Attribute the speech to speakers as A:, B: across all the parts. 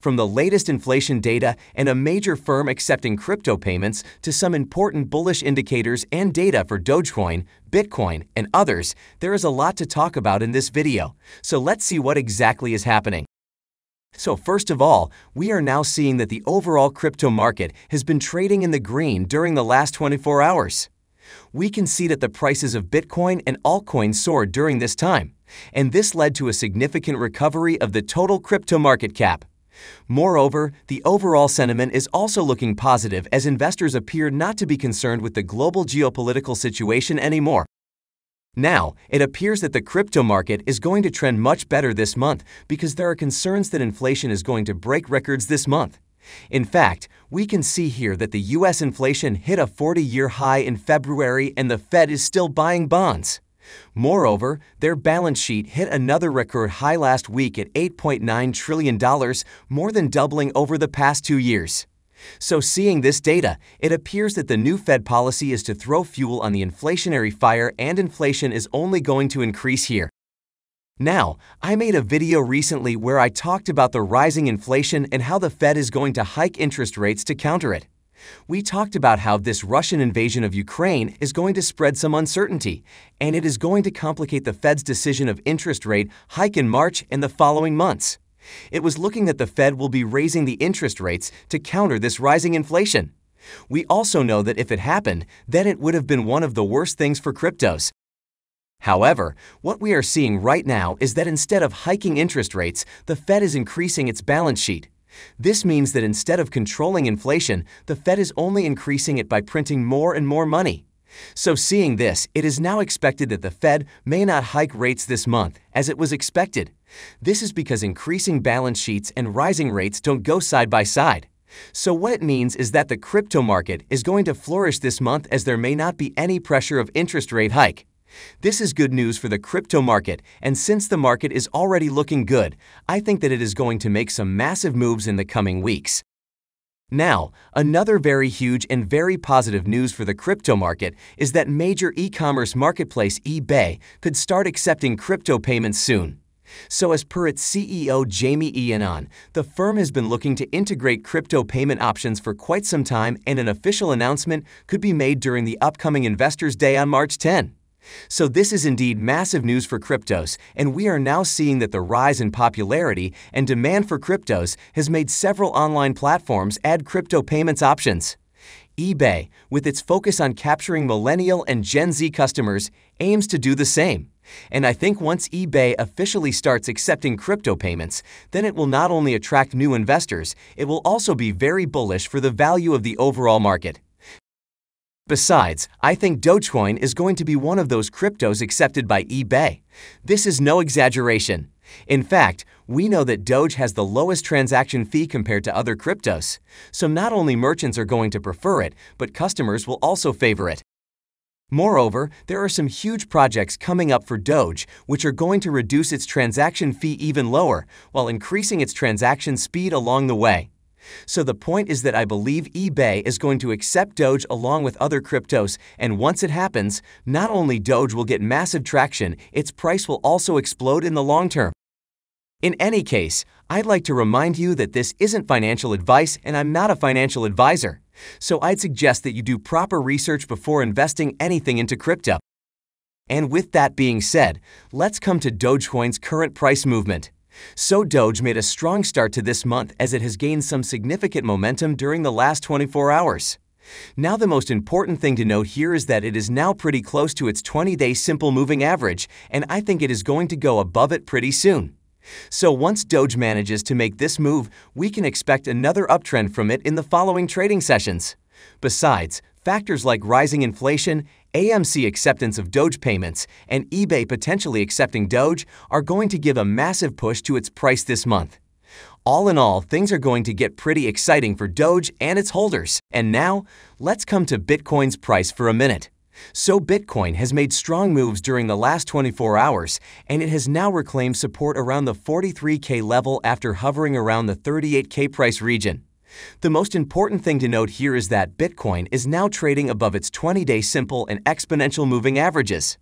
A: from the latest inflation data and a major firm accepting crypto payments to some important bullish indicators and data for Dogecoin, Bitcoin, and others, there is a lot to talk about in this video. So let's see what exactly is happening. So first of all, we are now seeing that the overall crypto market has been trading in the green during the last 24 hours. We can see that the prices of Bitcoin and altcoins soared during this time, and this led to a significant recovery of the total crypto market cap. Moreover, the overall sentiment is also looking positive as investors appear not to be concerned with the global geopolitical situation anymore. Now, it appears that the crypto market is going to trend much better this month because there are concerns that inflation is going to break records this month. In fact, we can see here that the U.S. inflation hit a 40-year high in February and the Fed is still buying bonds. Moreover, their balance sheet hit another record high last week at $8.9 trillion, more than doubling over the past 2 years. So seeing this data, it appears that the new Fed policy is to throw fuel on the inflationary fire and inflation is only going to increase here. Now, I made a video recently where I talked about the rising inflation and how the Fed is going to hike interest rates to counter it. We talked about how this Russian invasion of Ukraine is going to spread some uncertainty, and it is going to complicate the Fed's decision of interest rate hike in March and the following months. It was looking that the Fed will be raising the interest rates to counter this rising inflation. We also know that if it happened, then it would have been one of the worst things for cryptos. However, what we are seeing right now is that instead of hiking interest rates, the Fed is increasing its balance sheet. This means that instead of controlling inflation, the Fed is only increasing it by printing more and more money. So seeing this, it is now expected that the Fed may not hike rates this month, as it was expected. This is because increasing balance sheets and rising rates don't go side by side. So what it means is that the crypto market is going to flourish this month as there may not be any pressure of interest rate hike. This is good news for the crypto market, and since the market is already looking good, I think that it is going to make some massive moves in the coming weeks. Now, another very huge and very positive news for the crypto market is that major e-commerce marketplace eBay could start accepting crypto payments soon. So as per its CEO Jamie Ianon, the firm has been looking to integrate crypto payment options for quite some time, and an official announcement could be made during the upcoming Investors' Day on March 10. So this is indeed massive news for cryptos, and we are now seeing that the rise in popularity and demand for cryptos has made several online platforms add crypto payments options. eBay, with its focus on capturing millennial and Gen Z customers, aims to do the same. And I think once eBay officially starts accepting crypto payments, then it will not only attract new investors, it will also be very bullish for the value of the overall market. Besides, I think Dogecoin is going to be one of those cryptos accepted by eBay. This is no exaggeration. In fact, we know that Doge has the lowest transaction fee compared to other cryptos. So not only merchants are going to prefer it, but customers will also favor it. Moreover, there are some huge projects coming up for Doge, which are going to reduce its transaction fee even lower, while increasing its transaction speed along the way. So the point is that I believe eBay is going to accept Doge along with other cryptos, and once it happens, not only Doge will get massive traction, its price will also explode in the long term. In any case, I'd like to remind you that this isn't financial advice and I'm not a financial advisor. So I'd suggest that you do proper research before investing anything into crypto. And with that being said, let's come to Dogecoin's current price movement. So Doge made a strong start to this month as it has gained some significant momentum during the last 24 hours. Now the most important thing to note here is that it is now pretty close to its 20-day simple moving average, and I think it is going to go above it pretty soon. So once Doge manages to make this move, we can expect another uptrend from it in the following trading sessions. Besides, factors like rising inflation, AMC acceptance of Doge payments, and eBay potentially accepting Doge are going to give a massive push to its price this month. All in all, things are going to get pretty exciting for Doge and its holders. And now, let's come to Bitcoin's price for a minute. So Bitcoin has made strong moves during the last 24 hours, and it has now reclaimed support around the 43K level after hovering around the 38K price region. The most important thing to note here is that Bitcoin is now trading above its 20-day simple and exponential moving averages.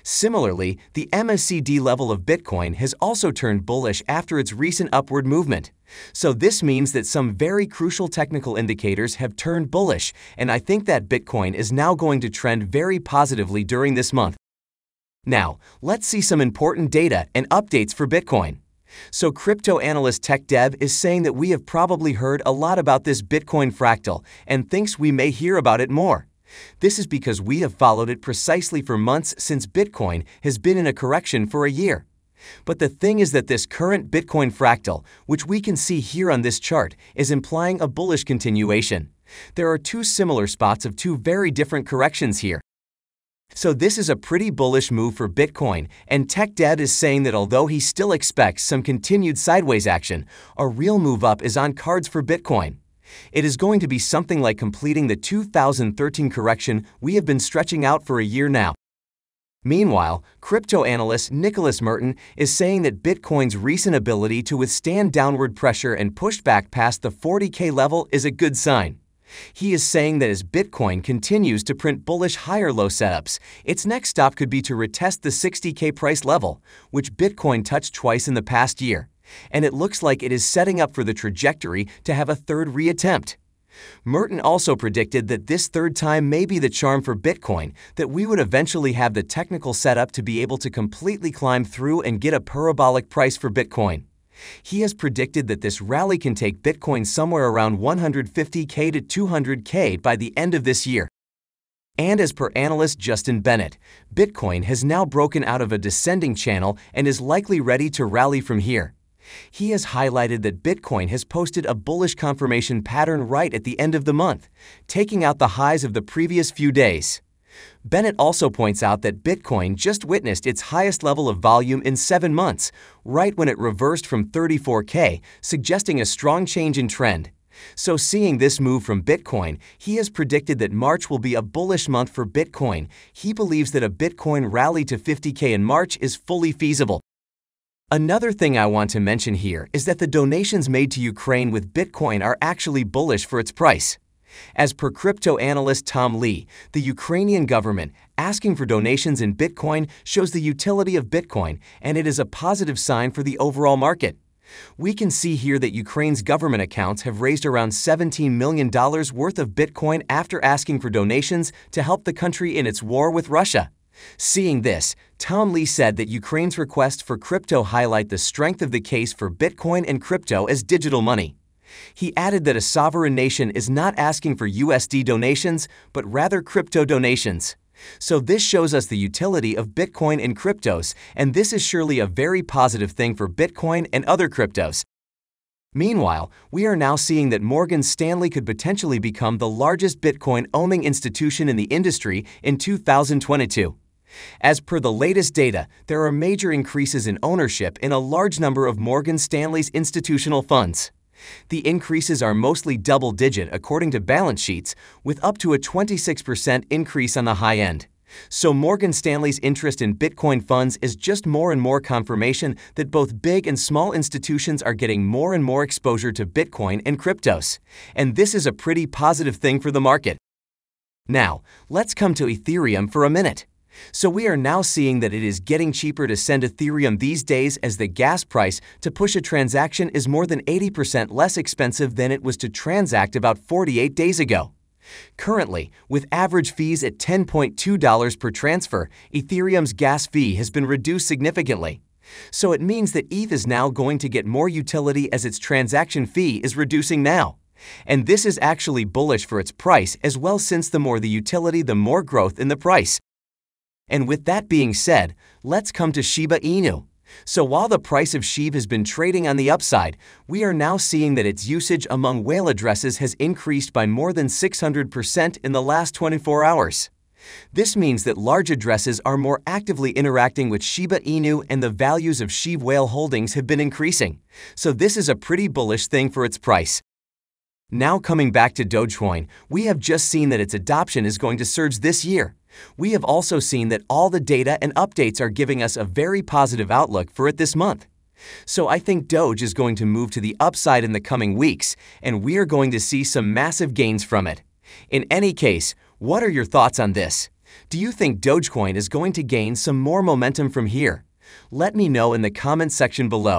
A: Similarly, the MACD level of Bitcoin has also turned bullish after its recent upward movement. So this means that some very crucial technical indicators have turned bullish, and I think that Bitcoin is now going to trend very positively during this month. Now, let's see some important data and updates for Bitcoin. So crypto analyst Tech Dev is saying that we have probably heard a lot about this Bitcoin fractal and thinks we may hear about it more. This is because we have followed it precisely for months since Bitcoin has been in a correction for a year. But the thing is that this current Bitcoin fractal, which we can see here on this chart, is implying a bullish continuation. There are two similar spots of two very different corrections here. So this is a pretty bullish move for Bitcoin, and Tech Dev is saying that although he still expects some continued sideways action, a real move up is on cards for Bitcoin. It is going to be something like completing the 2013 correction we have been stretching out for a year now. Meanwhile, crypto analyst Nicholas Merton is saying that Bitcoin's recent ability to withstand downward pressure and push back past the 40K level is a good sign. He is saying that as Bitcoin continues to print bullish higher low setups, its next stop could be to retest the 60K price level, which Bitcoin touched twice in the past year. And it looks like it is setting up for the trajectory to have a third reattempt. Merton also predicted that this third time may be the charm for Bitcoin, that we would eventually have the technical setup to be able to completely climb through and get a parabolic price for Bitcoin. He has predicted that this rally can take Bitcoin somewhere around 150K to 200K by the end of this year. And as per analyst Justin Bennett, Bitcoin has now broken out of a descending channel and is likely ready to rally from here. He has highlighted that Bitcoin has posted a bullish confirmation pattern right at the end of the month, taking out the highs of the previous few days. Bennett also points out that Bitcoin just witnessed its highest level of volume in 7 months, right when it reversed from 34K, suggesting a strong change in trend. So seeing this move from Bitcoin, he has predicted that March will be a bullish month for Bitcoin. He believes that a Bitcoin rally to 50K in March is fully feasible. Another thing I want to mention here is that the donations made to Ukraine with Bitcoin are actually bullish for its price. As per crypto analyst Tom Lee, the Ukrainian government asking for donations in Bitcoin shows the utility of Bitcoin, and it is a positive sign for the overall market. We can see here that Ukraine's government accounts have raised around $17 million worth of Bitcoin after asking for donations to help the country in its war with Russia. Seeing this, Tom Lee said that Ukraine's requests for crypto highlight the strength of the case for Bitcoin and crypto as digital money. He added that a sovereign nation is not asking for USD donations, but rather crypto donations. So this shows us the utility of Bitcoin and cryptos, and this is surely a very positive thing for Bitcoin and other cryptos. Meanwhile, we are now seeing that Morgan Stanley could potentially become the largest Bitcoin owning institution in the industry in 2022. As per the latest data, there are major increases in ownership in a large number of Morgan Stanley's institutional funds. The increases are mostly double-digit according to balance sheets, with up to a 26% increase on the high end. So Morgan Stanley's interest in Bitcoin funds is just more and more confirmation that both big and small institutions are getting more and more exposure to Bitcoin and cryptos. And this is a pretty positive thing for the market. Now, let's come to Ethereum for a minute. So we are now seeing that it is getting cheaper to send Ethereum these days, as the gas price to push a transaction is more than 80% less expensive than it was to transact about 48 days ago. Currently, with average fees at $10.2 per transfer, Ethereum's gas fee has been reduced significantly. So it means that ETH is now going to get more utility as its transaction fee is reducing now. And this is actually bullish for its price as well, since the more the utility, the more growth in the price. And with that being said, let's come to Shiba Inu. So while the price of SHIB has been trading on the upside, we are now seeing that its usage among whale addresses has increased by more than 600% in the last 24 hours. This means that large addresses are more actively interacting with Shiba Inu, and the values of SHIB whale holdings have been increasing. So this is a pretty bullish thing for its price. Now coming back to Dogecoin, we have just seen that its adoption is going to surge this year. We have also seen that all the data and updates are giving us a very positive outlook for it this month. So I think Doge is going to move to the upside in the coming weeks, and we are going to see some massive gains from it. In any case, what are your thoughts on this? Do you think Dogecoin is going to gain some more momentum from here? Let me know in the comments section below.